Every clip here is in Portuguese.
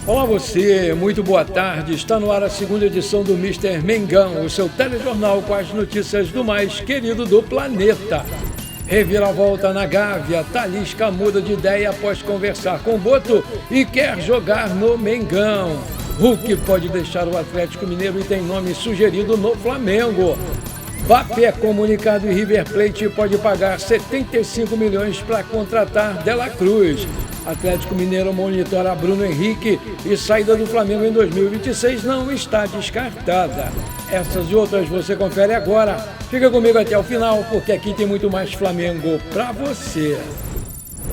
Olá você, muito boa tarde. Está no ar a segunda edição do Mister Mengão, o seu telejornal com as notícias do mais querido do planeta. Reviravolta na Gávea, Talisca muda de ideia após conversar com Boto e quer jogar no Mengão. Hulk pode deixar o Atlético Mineiro e tem nome sugerido no Flamengo. Mbappé é comunicado e River Plate pode pagar 75 milhões para contratar De La Cruz. Atlético Mineiro monitora Bruno Henrique e saída do Flamengo em 2026 não está descartada. Essas e outras você confere agora. Fica comigo até o final, porque aqui tem muito mais Flamengo para você.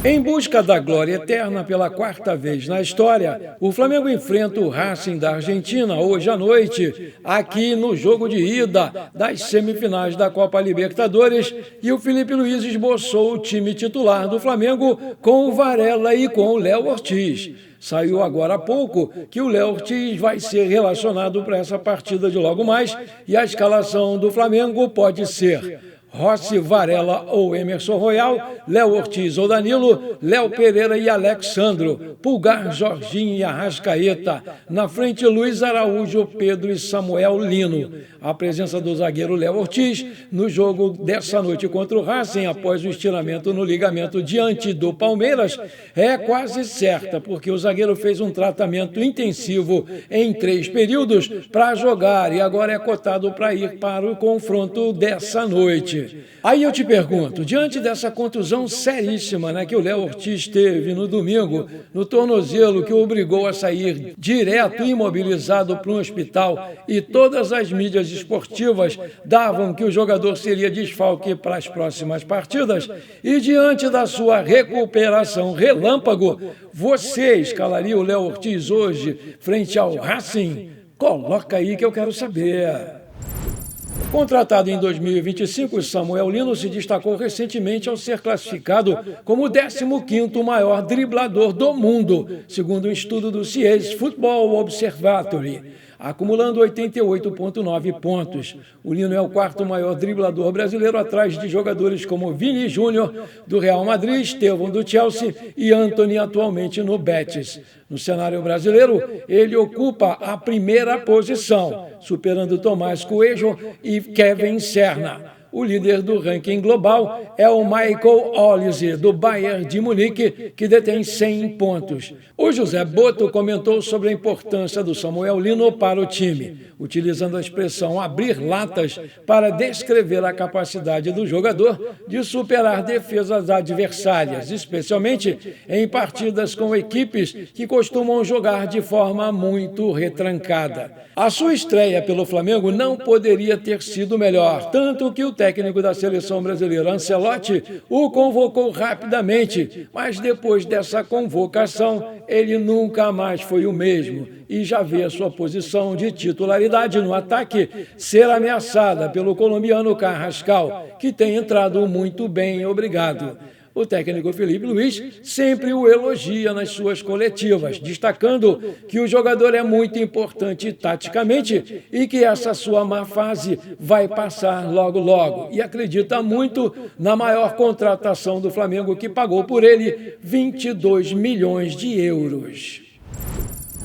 Em busca da glória eterna pela quarta vez na história, o Flamengo enfrenta o Racing da Argentina hoje à noite, aqui no jogo de ida das semifinais da Copa Libertadores, e o Felipe Luiz esboçou o time titular do Flamengo com o Varela e com o Léo Ortiz. Saiu agora há pouco que o Léo Ortiz vai ser relacionado para essa partida de logo mais, e a escalação do Flamengo pode ser Rossi, Varela ou Emerson Royal, Léo Ortiz ou Danilo, Léo Pereira e Alexandro, Pulgar, Jorginho e Arrascaeta. Na frente, Luiz Araújo, Pedro e Samuel Lino. A presença do zagueiro Léo Ortiz no jogo dessa noite contra o Racing, após o estiramento no ligamento diante do Palmeiras, é quase certa, porque o zagueiro fez um tratamento intensivo em 3 períodos para jogar e agora é cotado para ir para o confronto dessa noite. Aí eu te pergunto, diante dessa contusão seríssima, que o Léo Ortiz teve no domingo, no tornozelo, que o obrigou a sair direto imobilizado para um hospital, e todas as mídias esportivas davam que o jogador seria desfalque para as próximas partidas, e diante da sua recuperação relâmpago, você escalaria o Léo Ortiz hoje frente ao Racing? Coloca aí que eu quero saber. Contratado em 2025, Samuel Lino se destacou recentemente ao ser classificado como o 15º maior driblador do mundo, segundo um estudo do CS Football Observatory, acumulando 88,9 pontos. O Lino é o 4º maior driblador brasileiro, atrás de jogadores como Vini Júnior, do Real Madrid, Estevão, do Chelsea e Antony, atualmente no Betis. No cenário brasileiro, ele ocupa a primeira posição, superando Tomás Coelho e Kevin Serna. O líder do ranking global é o Michael Olise, do Bayern de Munique, que detém 100 pontos. O José Boto comentou sobre a importância do Samuel Lino para o time, utilizando a expressão abrir latas para descrever a capacidade do jogador de superar defesas adversárias, especialmente em partidas com equipes que costumam jogar de forma muito retrancada. A sua estreia pelo Flamengo não poderia ter sido melhor, tanto que o técnico da seleção brasileira, Ancelotti, o convocou rapidamente, mas depois dessa convocação, ele nunca mais foi o mesmo e já vê a sua posição de titularidade no ataque ser ameaçada pelo colombiano Carrascal, que tem entrado muito bem, obrigado. O técnico Felipe Luiz sempre o elogia nas suas coletivas, destacando que o jogador é muito importante taticamente e que essa sua má fase vai passar logo logo. E acredita muito na maior contratação do Flamengo, que pagou por ele 22 milhões de euros.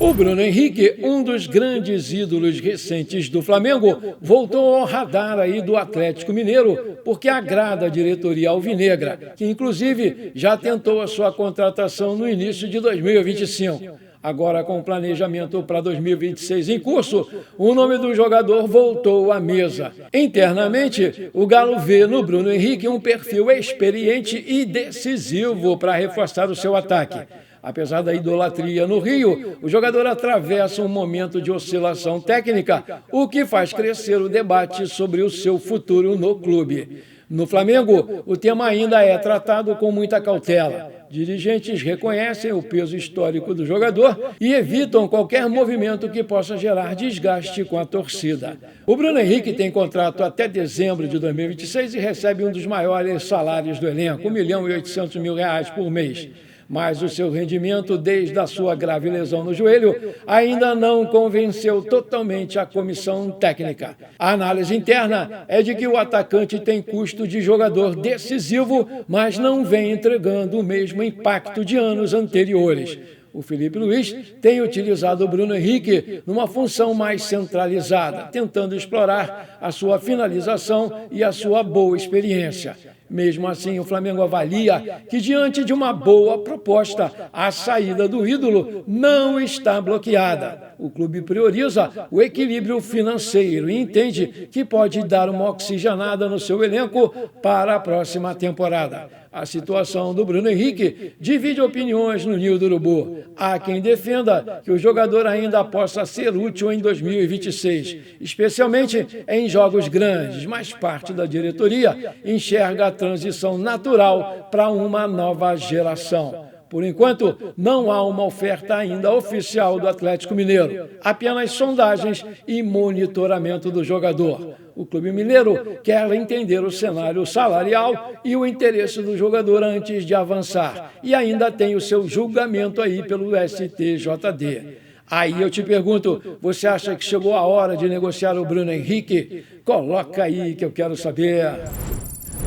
O Bruno Henrique, um dos grandes ídolos recentes do Flamengo, voltou ao radar aí do Atlético Mineiro, porque agrada a diretoria alvinegra, que inclusive já tentou a sua contratação no início de 2025. Agora, com o planejamento para 2026 em curso, o nome do jogador voltou à mesa. Internamente, o Galo vê no Bruno Henrique um perfil experiente e decisivo para reforçar o seu ataque. Apesar da idolatria no Rio, o jogador atravessa um momento de oscilação técnica, o que faz crescer o debate sobre o seu futuro no clube. No Flamengo, o tema ainda é tratado com muita cautela. Dirigentes reconhecem o peso histórico do jogador e evitam qualquer movimento que possa gerar desgaste com a torcida. O Bruno Henrique tem contrato até dezembro de 2026 e recebe um dos maiores salários do elenco, R$ 1.800.000 por mês. Mas o seu rendimento, desde a sua grave lesão no joelho, ainda não convenceu totalmente a comissão técnica. A análise interna é de que o atacante tem custo de jogador decisivo, mas não vem entregando o mesmo impacto de anos anteriores. O Felipe Luiz tem utilizado o Bruno Henrique numa função mais centralizada, tentando explorar a sua finalização e a sua boa experiência. Mesmo assim, o Flamengo avalia que, diante de uma boa proposta, a saída do ídolo não está bloqueada. O clube prioriza o equilíbrio financeiro e entende que pode dar uma oxigenada no seu elenco para a próxima temporada. A situação do Bruno Henrique divide opiniões no Ninho do Urubu. Há quem defenda que o jogador ainda possa ser útil em 2026, especialmente em jogos grandes, mas parte da diretoria enxerga a transição natural para uma nova geração. Por enquanto, não há uma oferta ainda oficial do Atlético Mineiro, apenas sondagens e monitoramento do jogador. O clube mineiro quer entender o cenário salarial e o interesse do jogador antes de avançar, e ainda tem o seu julgamento aí pelo STJD. Aí eu te pergunto, você acha que chegou a hora de negociar o Bruno Henrique? Coloca aí que eu quero saber.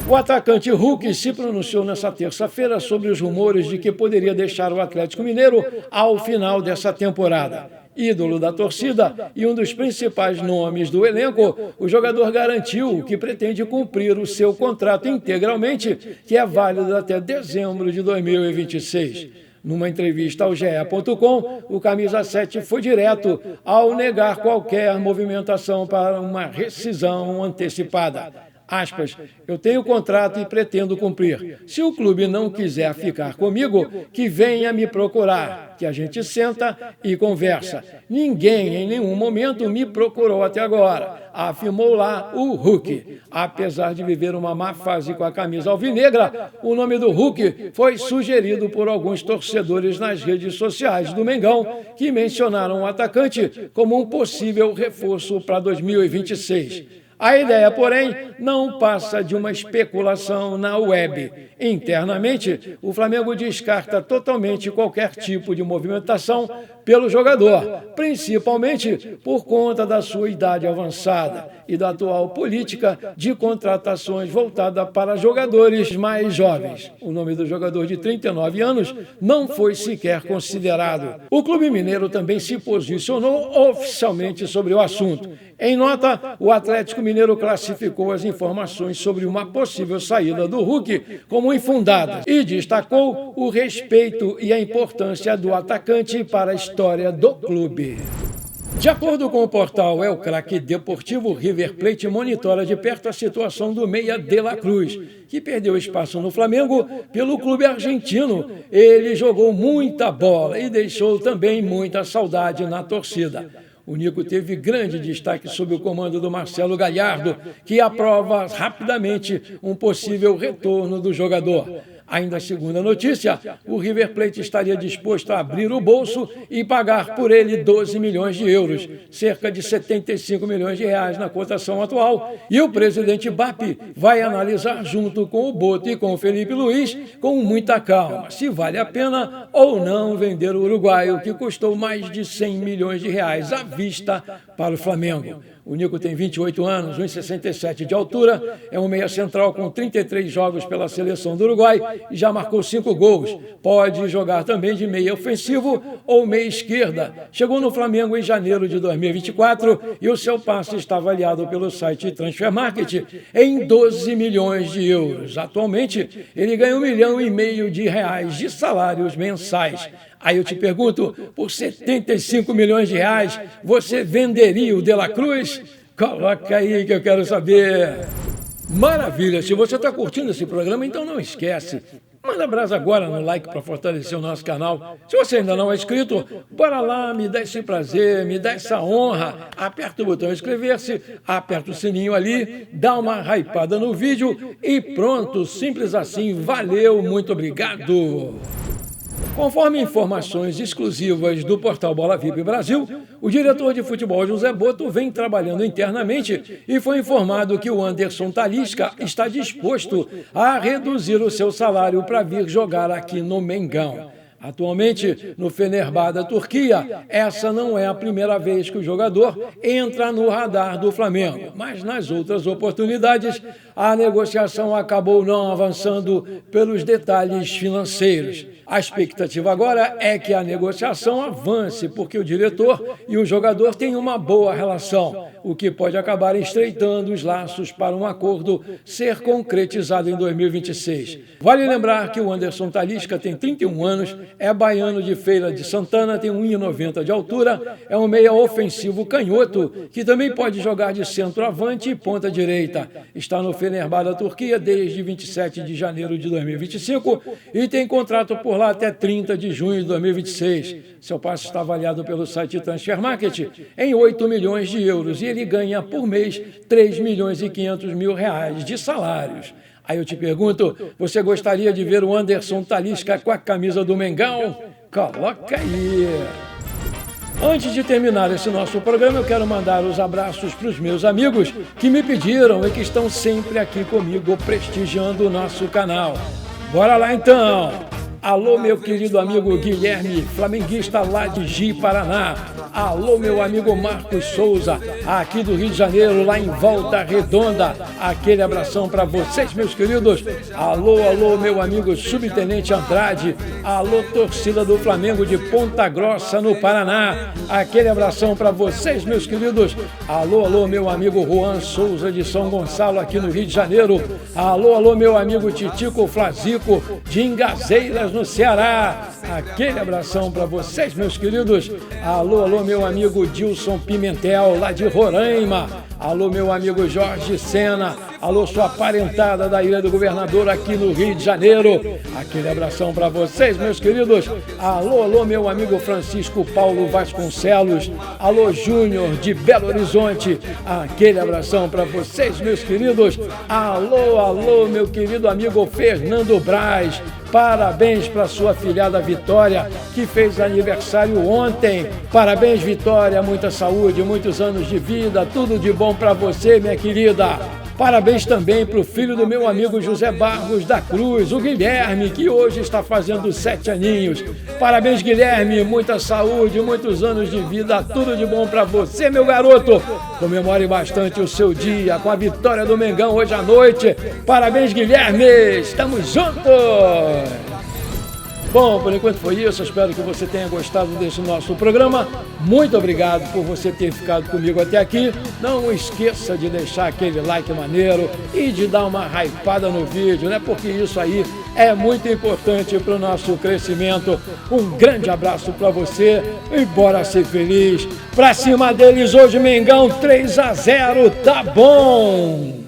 O atacante Hulk se pronunciou nesta terça-feira sobre os rumores de que poderia deixar o Atlético Mineiro ao final dessa temporada. Ídolo da torcida e um dos principais nomes do elenco, o jogador garantiu que pretende cumprir o seu contrato integralmente, que é válido até dezembro de 2026. Numa entrevista ao GE.com, o camisa 7 foi direto ao negar qualquer movimentação para uma rescisão antecipada. Aspas, eu tenho contrato e pretendo cumprir. Se o clube não quiser ficar comigo, que venha me procurar, que a gente senta e conversa. Ninguém em nenhum momento me procurou até agora, afirmou lá o Hulk. Apesar de viver uma má fase com a camisa alvinegra, o nome do Hulk foi sugerido por alguns torcedores nas redes sociais do Mengão, que mencionaram o atacante como um possível reforço para 2026. A ideia, porém, não passa de uma especulação na web. Internamente, o Flamengo descarta totalmente qualquer tipo de movimentação pelo jogador, principalmente por conta da sua idade avançada e da atual política de contratações voltada para jogadores mais jovens. O nome do jogador de 39 anos não foi sequer considerado. O clube mineiro também se posicionou oficialmente sobre o assunto. Em nota, o Atlético Mineiro classificou as informações sobre uma possível saída do Hulk como infundadas e destacou o respeito e a importância do atacante para a história do clube. De acordo com o portal El Craque Deportivo, o River Plate monitora de perto a situação do meia De La Cruz, que perdeu espaço no Flamengo pelo clube argentino. Ele jogou muita bola e deixou também muita saudade na torcida. O Nico teve grande destaque sob o comando do Marcelo Gallardo, que aprova rapidamente um possível retorno do jogador. Ainda segundo a notícia, o River Plate estaria disposto a abrir o bolso e pagar por ele 12 milhões de euros, cerca de 75 milhões de reais na cotação atual, e o presidente BAP vai analisar junto com o Boto e com o Felipe Luiz com muita calma se vale a pena ou não vender o uruguaio, que custou mais de 100 milhões de reais à vista para o Flamengo. O Nico tem 28 anos, 1,67 de altura, é um meia central com 33 jogos pela seleção do Uruguai e já marcou 5 gols. Pode jogar também de meia ofensivo ou meia esquerda. Chegou no Flamengo em janeiro de 2024 e o seu passe está avaliado pelo site Transfer Market em 12 milhões de euros. Atualmente, ele ganha 1,5 milhão de reais de salários mensais. Aí eu te pergunto, por 75 milhões de reais, você venderia o De La Cruz? Coloca aí que eu quero saber. Maravilha! Se você está curtindo esse programa, então não esquece. Manda brasa agora no like para fortalecer o nosso canal. Se você ainda não é inscrito, bora lá, me dá esse prazer, me dá essa honra. Aperta o botão inscrever-se, aperta o sininho ali, dá uma hypada no vídeo e pronto, simples assim. Valeu, muito obrigado! Conforme informações exclusivas do portal Bola VIP Brasil, o diretor de futebol José Boto vem trabalhando internamente e foi informado que o Anderson Talisca está disposto a reduzir o seu salário para vir jogar aqui no Mengão. Atualmente, no Fenerbahçe da Turquia, essa não é a primeira vez que o jogador entra no radar do Flamengo, mas nas outras oportunidades, a negociação acabou não avançando pelos detalhes financeiros. A expectativa agora é que a negociação avance, porque o diretor e o jogador têm uma boa relação, o que pode acabar estreitando os laços para um acordo ser concretizado em 2026. Vale lembrar que o Anderson Talisca tem 31 anos, é baiano de Feira de Santana, tem 1,90 m de altura, é um meia ofensivo canhoto, que também pode jogar de centroavante e ponta direita. Está no Fenerbahçe da Turquia desde 27 de janeiro de 2025 e tem contrato por lá até 30 de junho de 2026. Seu passe está avaliado pelo site Transfer Market em 8 milhões de euros e ele ganha por mês 3 milhões e 500 mil reais de salários. Aí eu te pergunto, você gostaria de ver o Anderson Talisca com a camisa do Mengão? Coloca aí! Antes de terminar esse nosso programa, eu quero mandar os abraços para os meus amigos que me pediram e que estão sempre aqui comigo prestigiando o nosso canal. Bora lá então! Alô, meu querido amigo Guilherme, flamenguista lá de Ji, Paraná. Alô, meu amigo Marcos Souza, aqui do Rio de Janeiro, lá em Volta Redonda. Aquele abração para vocês, meus queridos. Alô, alô, meu amigo Subtenente Andrade. Alô, torcida do Flamengo de Ponta Grossa, no Paraná. Aquele abração para vocês, meus queridos. Alô, alô, meu amigo Juan Souza de São Gonçalo, aqui no Rio de Janeiro. Alô, alô, meu amigo Titico Flazico de Ingazeiras, no Ceará. Aquele abração para vocês, meus queridos. Alô, alô, meu amigo Dilson Pimentel, lá de Roraima. Alô, meu amigo Jorge Sena. Alô, sua parentada da Ilha do Governador, aqui no Rio de Janeiro. Aquele abração para vocês, meus queridos. Alô, alô, meu amigo Francisco Paulo Vasconcelos. Alô, Júnior de Belo Horizonte. Aquele abração para vocês, meus queridos. Alô, alô, meu querido amigo Fernando Braz. Parabéns para sua filhada Vitória, que fez aniversário ontem. Parabéns, Vitória, muita saúde, muitos anos de vida, tudo de bom para você, minha querida. Parabéns também para o filho do meu amigo José Barros da Cruz, o Guilherme, que hoje está fazendo 7 aninhos. Parabéns, Guilherme, muita saúde, muitos anos de vida, tudo de bom para você, meu garoto. Comemore bastante o seu dia com a vitória do Mengão hoje à noite. Parabéns, Guilherme, estamos juntos! Bom, por enquanto foi isso, espero que você tenha gostado desse nosso programa. Muito obrigado por você ter ficado comigo até aqui. Não esqueça de deixar aquele like maneiro e de dar uma hypada no vídeo, né? Porque isso aí é muito importante para o nosso crescimento. Um grande abraço para você e bora ser feliz. Pra cima deles hoje, Mengão 3-0, tá bom?